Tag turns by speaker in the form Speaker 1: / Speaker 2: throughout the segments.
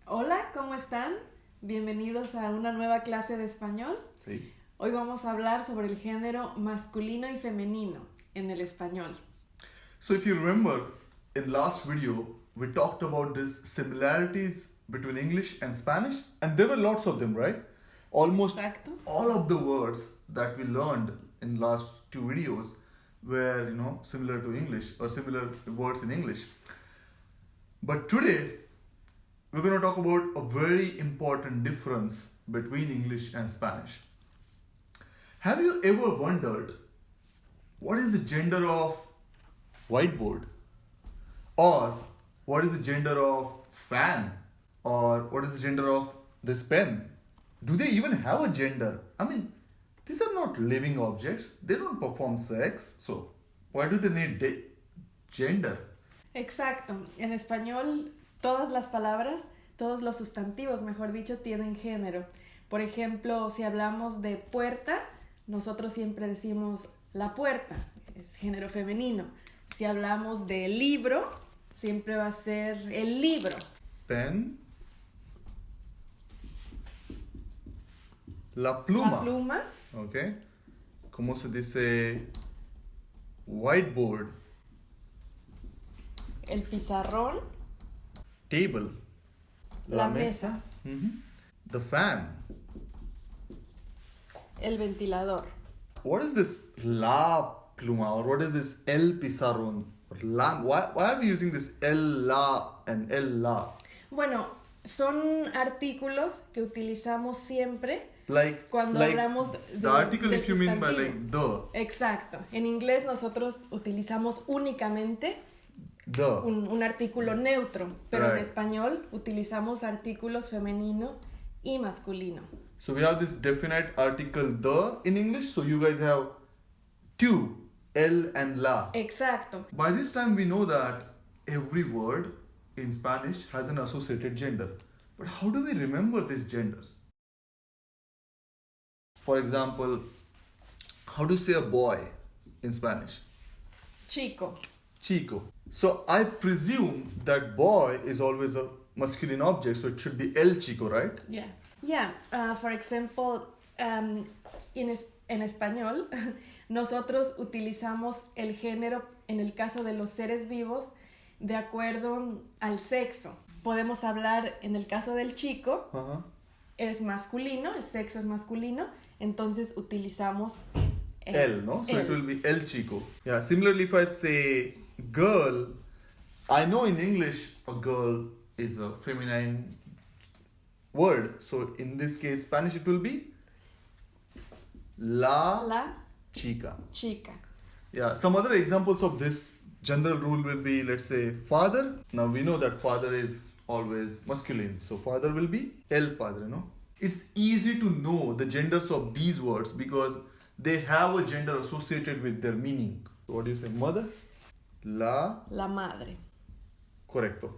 Speaker 1: Hola, ¿cómo están? Bienvenidos a una nueva clase de español.
Speaker 2: Sí.
Speaker 1: Hoy vamos a hablar sobre el género masculino y femenino en el español.
Speaker 2: So if you remember, in last video, we talked about these similarities between English and Spanish, and there were lots of them, right? Almost
Speaker 1: Exacto.
Speaker 2: all of the words that we learned in last two videos were, similar to English or similar words in English. But today, we're going to talk about a very important difference between English and Spanish. Have you ever wondered what is the gender of whiteboard? Or what is the gender of fan? Or what is the gender of this pen? Do they even have a gender? I mean, these are not living objects. They don't perform sex. So, why do they need gender?
Speaker 1: Exacto. En español, todas las palabras, todos los sustantivos, mejor dicho, tienen género. Por ejemplo, si hablamos de puerta, nosotros siempre decimos la puerta, es género femenino. Si hablamos de libro, siempre va a ser el libro.
Speaker 2: Pen. La pluma.
Speaker 1: La pluma.
Speaker 2: Okay. ¿Cómo se dice whiteboard?
Speaker 1: El pizarrón.
Speaker 2: Table.
Speaker 1: La mesa.
Speaker 2: Mhm. The fan.
Speaker 1: El ventilador.
Speaker 2: What is this la pluma or what is this el pizarrón? Why are we using this el la and el la?
Speaker 1: Bueno, son artículos que utilizamos siempre
Speaker 2: Like
Speaker 1: cuando hablamos
Speaker 2: the article
Speaker 1: del
Speaker 2: if you mean by
Speaker 1: sustantivo.
Speaker 2: like the.
Speaker 1: Exacto. En inglés nosotros utilizamos únicamente
Speaker 2: The.
Speaker 1: un artículo neutro, pero en
Speaker 2: Right.
Speaker 1: español utilizamos artículos femenino y masculino.
Speaker 2: So we have this definite article the in English. So you guys have two, el and la.
Speaker 1: Exacto.
Speaker 2: By this time we know that every word in Spanish has an associated gender. But how do we remember these genders? For example, how do you say a boy in Spanish?
Speaker 1: Chico.
Speaker 2: Chico. So I presume that boy is always a masculine object, so it should be el chico, right?
Speaker 1: Yeah. Yeah. For example, en español, nosotros utilizamos el género en el caso de los seres vivos de acuerdo al sexo. Podemos hablar en el caso del chico,
Speaker 2: Uh-huh.
Speaker 1: es masculino, el sexo es masculino, entonces utilizamos
Speaker 2: El, no? So
Speaker 1: el.
Speaker 2: it will be el chico. Yeah, similarly if I say girl, I know in English a girl is a feminine word. So in this case, Spanish it will be
Speaker 1: La
Speaker 2: chica.
Speaker 1: chica.
Speaker 2: Yeah, some other examples of this general rule will be, let's say, father. Now we know that father is always masculine, so father will be el padre, no? It's easy to know the genders of these words because they have a gender associated with their meaning. So what do you say, mother? La,
Speaker 1: La madre.
Speaker 2: correcto.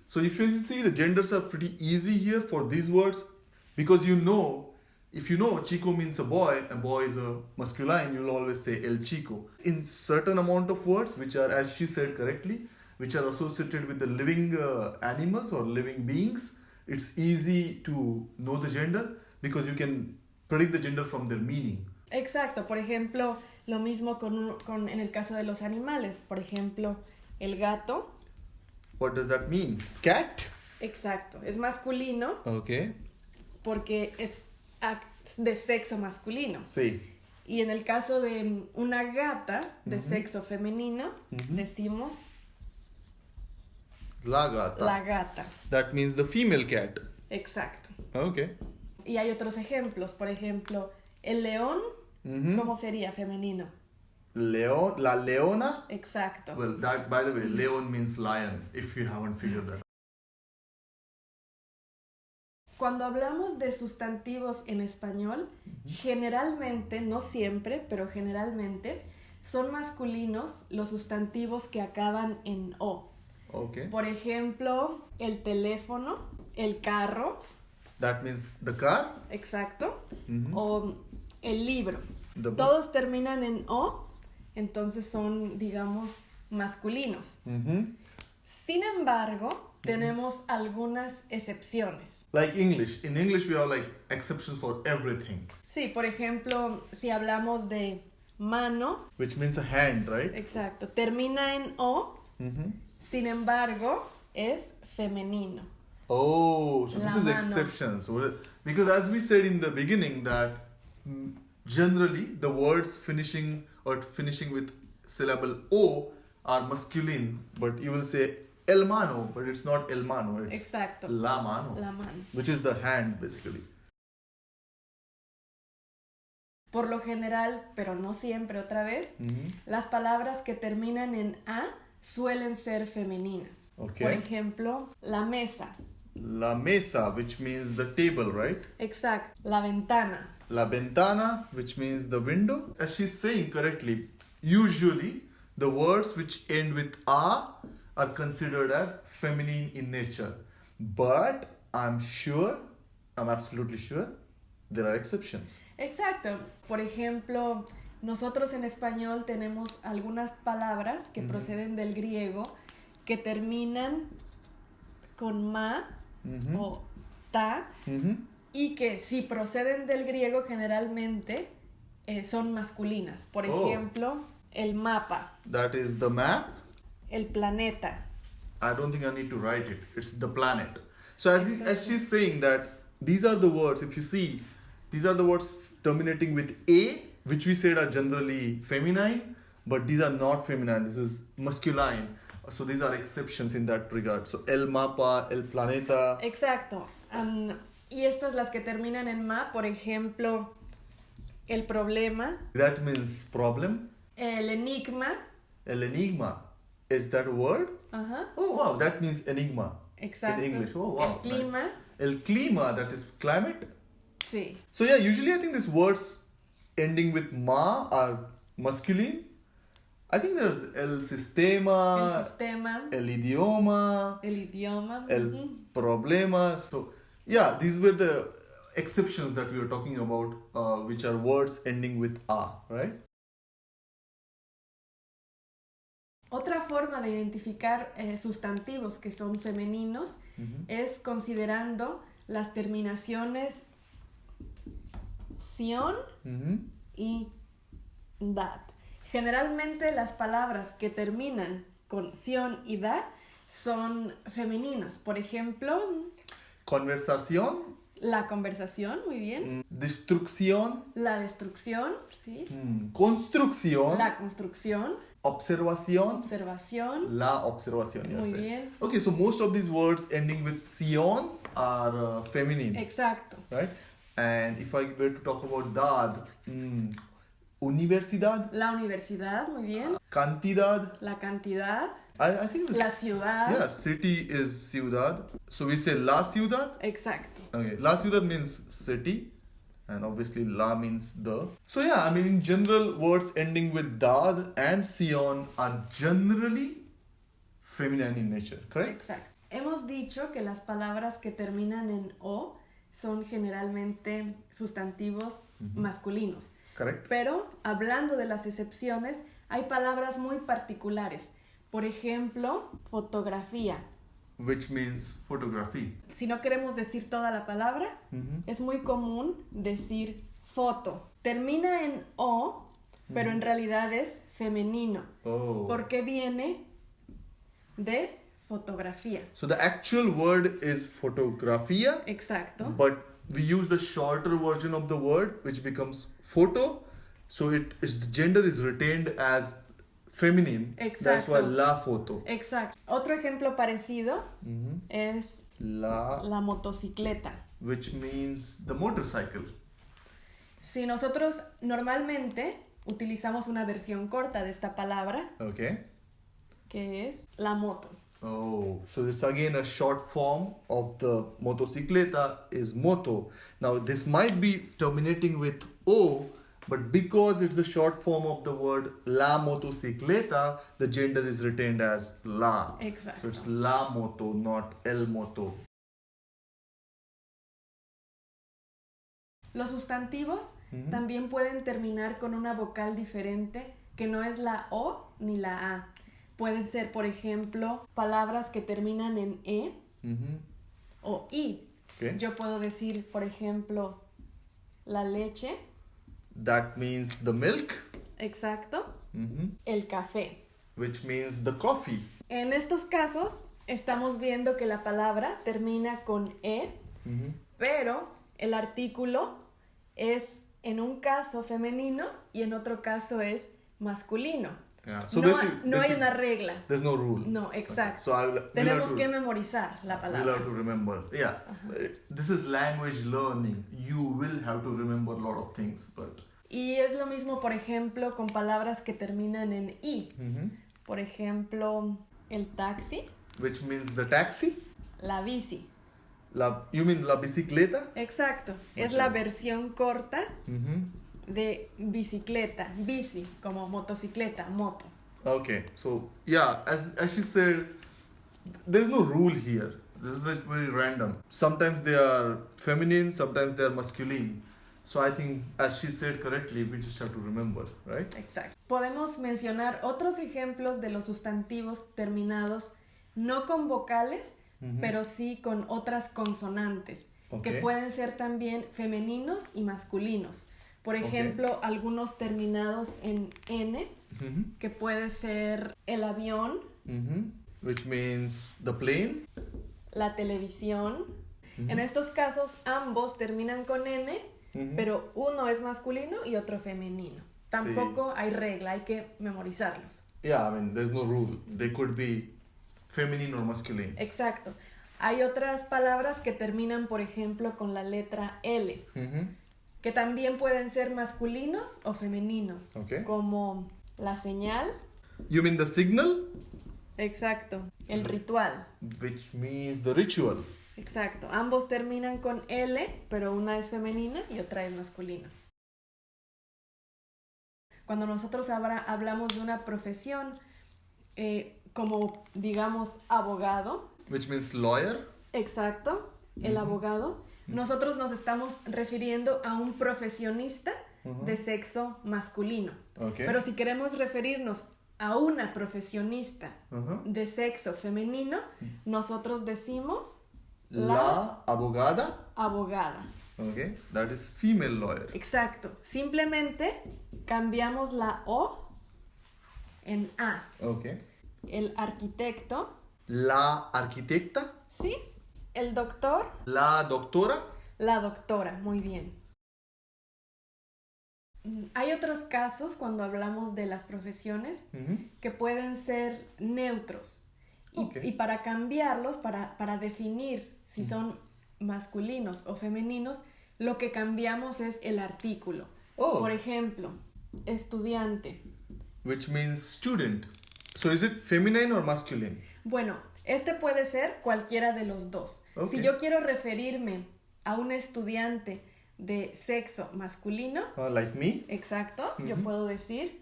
Speaker 2: So if you see, the genders are pretty easy here for these words because if you know chico means a boy is a masculine, you'll always say el chico. In certain amount of words, which are, as she said correctly, which are associated with the living animals or living beings, it's easy to know the gender because you can predict the gender from their meaning.
Speaker 1: Exacto, por ejemplo, lo mismo en el caso de los animales. Por ejemplo, el gato,
Speaker 2: What does that mean? Cat?
Speaker 1: exacto, es masculino
Speaker 2: Okay.
Speaker 1: porque es de sexo masculino.
Speaker 2: Sí.
Speaker 1: Y en el caso de una gata de
Speaker 2: Ujú.
Speaker 1: sexo femenino,
Speaker 2: Ujú.
Speaker 1: decimos
Speaker 2: La gata.
Speaker 1: la gata.
Speaker 2: That means the female cat.
Speaker 1: Exacto.
Speaker 2: Okay.
Speaker 1: Y hay otros ejemplos, por ejemplo, el león,
Speaker 2: Mhm.
Speaker 1: ¿cómo sería femenino?
Speaker 2: La leona.
Speaker 1: Exacto.
Speaker 2: Well, that, by the way, leon means lion, if you haven't figured that out.
Speaker 1: Cuando hablamos de sustantivos en español, generalmente, no siempre, pero generalmente, son masculinos los sustantivos que acaban en O.
Speaker 2: Okay.
Speaker 1: Por ejemplo, el teléfono, el carro,
Speaker 2: That means the car.
Speaker 1: exacto,
Speaker 2: Mhm.
Speaker 1: o el libro.
Speaker 2: The book.
Speaker 1: Todos terminan en O, entonces son, digamos, masculinos.
Speaker 2: Mhm.
Speaker 1: Sin embargo, tenemos algunas excepciones.
Speaker 2: Like English. In English, we have like exceptions for everything,
Speaker 1: Sí, por ejemplo, si hablamos de mano,
Speaker 2: which means a hand, right?
Speaker 1: exacto, termina en O, sin embargo, es femenino.
Speaker 2: Oh, so this
Speaker 1: La
Speaker 2: is
Speaker 1: mano.
Speaker 2: exceptions. Because as we said in the beginning that generally the words finishing with syllable O are masculine, but you will say el mano, but it's not el mano, it's
Speaker 1: Exacto.
Speaker 2: la mano,
Speaker 1: La mano.
Speaker 2: which is the hand basically.
Speaker 1: Por lo general, pero no siempre otra vez, las palabras que terminan en A suelen ser femeninas.
Speaker 2: Okay.
Speaker 1: Por ejemplo, la mesa.
Speaker 2: La mesa, which means the table, right?
Speaker 1: Exacto. La ventana.
Speaker 2: La ventana, which means the window. As she's saying correctly, usually the words which end with a are considered as feminine in nature. But I'm absolutely sure, there are exceptions.
Speaker 1: Exacto. Por ejemplo, nosotros en español tenemos algunas palabras que proceden del griego que terminan con ma o ta y que si proceden del griego generalmente son masculinas. Por ejemplo, el mapa,
Speaker 2: That is the map.
Speaker 1: el planeta.
Speaker 2: I don't think I need to write it. It's the planet. So as she's saying that these are the words, if you see, these are the words terminating with A, which we said are generally feminine, but these are not feminine. This is masculine. So these are exceptions in that regard. So el mapa, el planeta.
Speaker 1: Exacto. Y estas las que terminan en ma, por ejemplo, el problema,
Speaker 2: That means problem.
Speaker 1: el enigma.
Speaker 2: El enigma. Is that a word?
Speaker 1: Ajá.
Speaker 2: Oh wow, that means enigma.
Speaker 1: Exacto.
Speaker 2: In English. Oh wow.
Speaker 1: El clima.
Speaker 2: Nice. El clima, that is climate.
Speaker 1: Sí.
Speaker 2: So yeah, usually I think these words ending with ma are masculine. I think there's el sistema,
Speaker 1: El sistema.
Speaker 2: el idioma,
Speaker 1: El idioma.
Speaker 2: el problema. So yeah, these were the exceptions that we were talking about, which are words ending with a, right?
Speaker 1: Otra forma de identificar sustantivos que son femeninos es considerando las terminaciones sion y dad. Generalmente las palabras que terminan con sion y dad son femeninas. Por ejemplo,
Speaker 2: Conversación,
Speaker 1: la conversación, muy bien.
Speaker 2: destrucción,
Speaker 1: La destrucción, sí.
Speaker 2: construcción,
Speaker 1: La construcción,
Speaker 2: observación,
Speaker 1: observación.
Speaker 2: la observación. you are
Speaker 1: Muy
Speaker 2: saying.
Speaker 1: bien.
Speaker 2: Okay, so most of these words ending with sion are feminine,
Speaker 1: Exacto.
Speaker 2: right? And if I were to talk about dad, universidad,
Speaker 1: La universidad, muy bien.
Speaker 2: cantidad.
Speaker 1: La cantidad.
Speaker 2: I think this,
Speaker 1: La ciudad.
Speaker 2: Yeah, city is ciudad. So we say la ciudad.
Speaker 1: Exacto.
Speaker 2: Okay, la ciudad means city, and obviously la means the. So yeah, I mean in general, words ending with dad and sion are generally feminine in nature, correct?
Speaker 1: Exacto. Hemos dicho que las palabras que terminan en o son generalmente sustantivos masculinos.
Speaker 2: Correct.
Speaker 1: Pero hablando de las excepciones, hay palabras muy particulares. Por ejemplo, fotografía.
Speaker 2: Which means photography.
Speaker 1: Si no queremos decir toda la palabra, es muy común decir foto. Termina en o, pero en realidad es femenino.
Speaker 2: Oh.
Speaker 1: Porque viene de fotografía.
Speaker 2: So the actual word is fotografía,
Speaker 1: Exacto.
Speaker 2: but we use the shorter version of the word, which becomes photo. So the gender is retained as feminine.
Speaker 1: Exacto.
Speaker 2: That's why la foto.
Speaker 1: Exacto. Otro ejemplo parecido es
Speaker 2: La,
Speaker 1: la motocicleta.
Speaker 2: which means the motorcycle.
Speaker 1: Si nosotros normalmente utilizamos una versión corta de esta palabra,
Speaker 2: Okay.
Speaker 1: que es la moto.
Speaker 2: Oh, so this again a short form of the motocicleta is moto. Now this might be terminating with o, but because it's the short form of the word la motocicleta, the gender is retained as la.
Speaker 1: Exacto.
Speaker 2: So it's la moto, not el moto.
Speaker 1: Los sustantivos también pueden terminar con una vocal diferente que no es la O ni la A. pueden ser, por ejemplo, palabras que terminan en E o I.
Speaker 2: Okay.
Speaker 1: Yo puedo decir, por ejemplo, la leche.
Speaker 2: That means the milk.
Speaker 1: Exacto. El café.
Speaker 2: Which means the coffee.
Speaker 1: En estos casos, estamos viendo que la palabra termina con E, pero el artículo es en un caso femenino y en otro caso es masculino.
Speaker 2: Yeah. So
Speaker 1: no hay una regla.
Speaker 2: There's no rule.
Speaker 1: No, exacto.
Speaker 2: So
Speaker 1: tenemos que memorizar la palabra.
Speaker 2: We'll have to remember. Yeah. This is language learning. You will have to remember a lot of things.
Speaker 1: Y es lo mismo, por ejemplo, con palabras que terminan en I. Por ejemplo, el taxi.
Speaker 2: Which means the taxi.
Speaker 1: La bici.
Speaker 2: You mean la bicicleta?
Speaker 1: Exacto. Es la versión corta de bicicleta. Bici, como motocicleta, moto.
Speaker 2: Okay. So, yeah, as she said, there's no rule here. This is like very random. Sometimes they are feminine, sometimes they are masculine. So I think, as she said correctly, we just have to remember, right?
Speaker 1: Exacto. Podemos mencionar otros ejemplos de los sustantivos terminados no con vocales, pero sí con otras consonantes, que pueden ser también femeninos y masculinos. Por ejemplo, algunos terminados en N, que puede ser el avión,
Speaker 2: which means the plane,
Speaker 1: la televisión. En estos casos, ambos terminan con N, pero uno es masculino y otro femenino. Tampoco hay regla, hay que memorizarlos.
Speaker 2: Yeah, I mean, there's no rule. They could be feminine or masculine.
Speaker 1: Exacto. Hay otras palabras que terminan, por ejemplo, con la letra L, que también pueden ser masculinos o femeninos, como la señal.
Speaker 2: You mean the signal?
Speaker 1: Exacto. El ritual.
Speaker 2: Which means the ritual.
Speaker 1: Exacto. Ambos terminan con L, pero una es femenina y otra es masculina. Cuando nosotros hablamos de una profesión, como digamos abogado.
Speaker 2: Which means lawyer.
Speaker 1: Exacto, el abogado. Nosotros nos estamos refiriendo a un profesionista de sexo masculino. Pero si queremos referirnos a una profesionista de sexo femenino, nosotros decimos
Speaker 2: la abogada.
Speaker 1: Abogada.
Speaker 2: Okay, that is female lawyer.
Speaker 1: Exacto. Simplemente cambiamos la O en A.
Speaker 2: Okay.
Speaker 1: El arquitecto.
Speaker 2: La arquitecta.
Speaker 1: Sí. El doctor.
Speaker 2: La doctora.
Speaker 1: La doctora, muy bien. Hay otros casos cuando hablamos de las profesiones que pueden ser neutros. Y para cambiarlos, para definir si son masculinos o femeninos, lo que cambiamos es el artículo. Por ejemplo, estudiante.
Speaker 2: Which means student. So is it feminine or masculine?
Speaker 1: Bueno, este puede ser cualquiera de los dos. Si yo quiero referirme a un estudiante de sexo masculino,
Speaker 2: like me.
Speaker 1: Exacto, yo puedo decir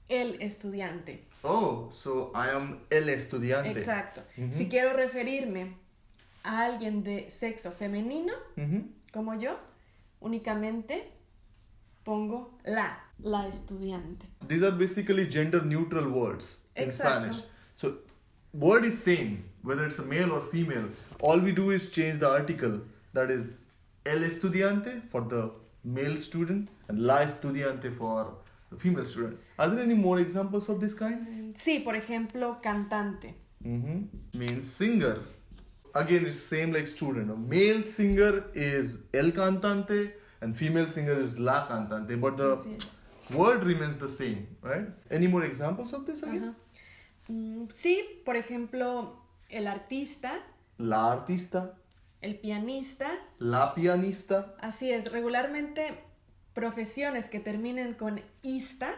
Speaker 1: el estudiante.
Speaker 2: Oh, so I am el estudiante.
Speaker 1: Exacto. Si quiero referirme a alguien de sexo femenino, como yo, únicamente pongo la estudiante.
Speaker 2: These are basically gender neutral words in
Speaker 1: Exacto.
Speaker 2: Spanish. So word is same, whether it's a male or female. All we do is change the article, that is el estudiante for the male student and la estudiante for the female student. Are there any more examples of this kind?
Speaker 1: Sí, por ejemplo, cantante.
Speaker 2: Means singer. Again, it's same like student. A male singer is el cantante and female singer is la cantante, but the word remains the same, right? Any more examples of this again?
Speaker 1: Sí, por ejemplo, el artista.
Speaker 2: La artista.
Speaker 1: El pianista.
Speaker 2: La pianista.
Speaker 1: Así es, regularmente profesiones que terminen con ista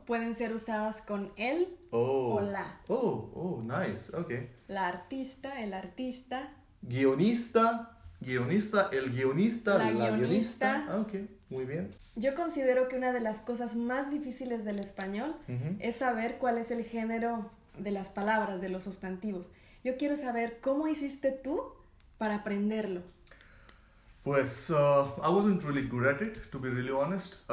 Speaker 1: pueden ser usadas con el o la.
Speaker 2: Oh, nice, okay.
Speaker 1: La artista, el artista.
Speaker 2: Guionista, el guionista,
Speaker 1: la
Speaker 2: guionista. Okay, muy bien.
Speaker 1: Yo considero que una de las cosas más difíciles del español es saber cuál es el género de las palabras, de los sustantivos. Yo quiero saber cómo hiciste tú para aprenderlo.
Speaker 2: Pues, I wasn't really good at it, to be really honest.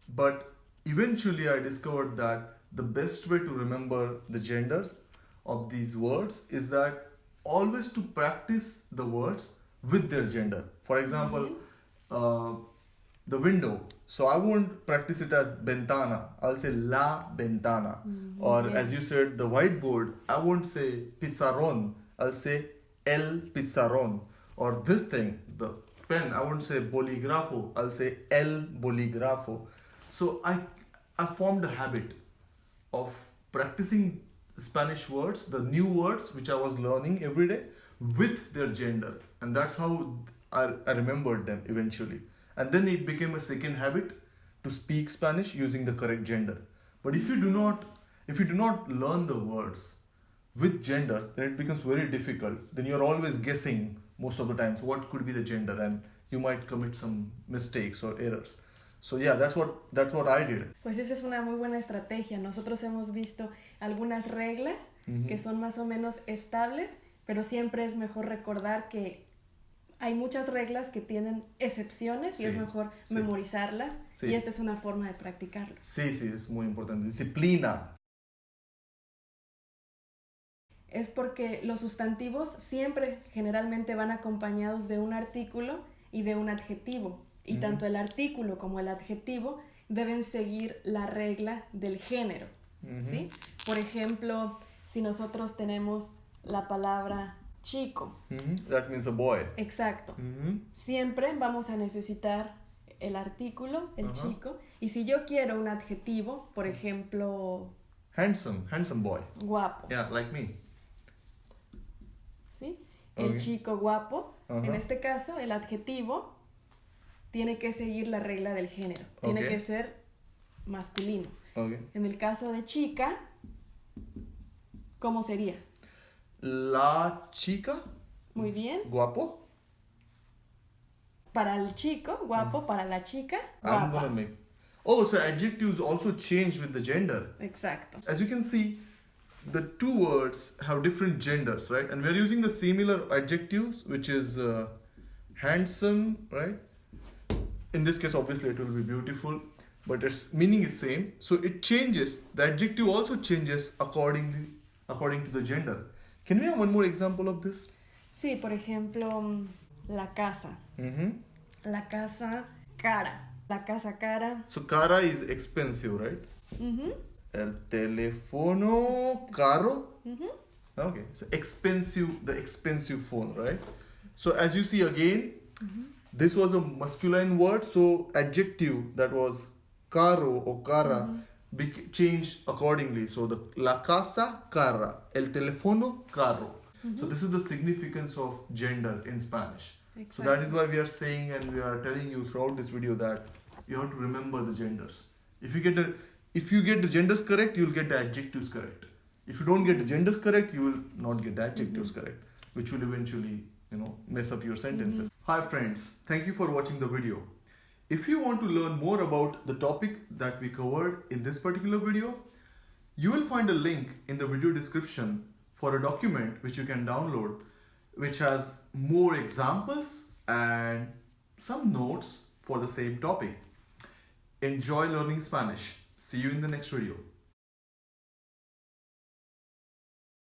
Speaker 2: But eventually I discovered that the best way to remember the genders of these words is that always to practice the words with their gender. For example, the window. So I won't practice it as ventana. I'll say la ventana. Or as you said, the whiteboard. I won't say pizarrón. I'll say el pizarrón. Or this thing, the pen. I won't say bolígrafo. I'll say el bolígrafo. So I formed a habit of practicing Spanish words, the new words which I was learning every day with their gender, and that's how I remembered them eventually. And then it became a second habit to speak Spanish using the correct gender. But if you do not learn the words with genders, then it becomes very difficult. Then you're always guessing most of the times what could be the gender, and you might commit some mistakes or errors. So yeah, that's what I did.
Speaker 1: Pues esa es una muy buena estrategia. Nosotros hemos visto algunas reglas que son más o menos estables, pero siempre es mejor recordar que hay muchas reglas que tienen excepciones y es mejor memorizarlas. Y esta es una forma de practicarlo.
Speaker 2: Sí, es muy importante. Disciplina.
Speaker 1: Es porque los sustantivos siempre generalmente van acompañados de un artículo y de un adjetivo. Y tanto el artículo como el adjetivo deben seguir la regla del género, ¿sí? Por ejemplo, si nosotros tenemos la palabra chico.
Speaker 2: That means a boy.
Speaker 1: Exacto. Siempre vamos a necesitar el artículo, el chico. Y si yo quiero un adjetivo, por ejemplo...
Speaker 2: Handsome boy.
Speaker 1: Guapo.
Speaker 2: Yeah, like me.
Speaker 1: ¿Sí? El chico guapo. En este caso, el adjetivo tiene que seguir la regla del género. Tiene que ser masculino. En el caso de chica, ¿cómo sería?
Speaker 2: La chica.
Speaker 1: Muy bien.
Speaker 2: Guapo.
Speaker 1: Para el chico, guapo. Para la chica, guapa.
Speaker 2: I'm gonna make... Oh, so adjectives also change with the gender.
Speaker 1: Exacto.
Speaker 2: As you can see, the two words have different genders, right? And we're using the similar adjectives, which is handsome, right? In this case, obviously, it will be beautiful, but its meaning is same. So it changes. The adjective also changes according to the gender. Can we have one more example of this?
Speaker 1: Sí, por ejemplo, la casa. La casa cara. La casa cara.
Speaker 2: So cara is expensive, right? El teléfono caro. Okay, so the expensive phone, right? So as you see again, this was a masculine word, so adjective that was caro or cara changed accordingly. So the la casa cara, el teléfono caro. So this is the significance of gender in Spanish. Exactly. So that is why we are saying and we are telling you throughout this video that you have to remember the genders. If you get the genders correct, you will get the adjectives correct. If you don't get the genders correct, you will not get the adjectives correct, which will eventually, mess up your sentences. Hi friends, thank you for watching the video. If you want to learn more about the topic that we covered in this particular video, you will find a link in the video description for a document which you can download, which has more examples and some notes for the same topic. Enjoy learning Spanish. See you in the next video.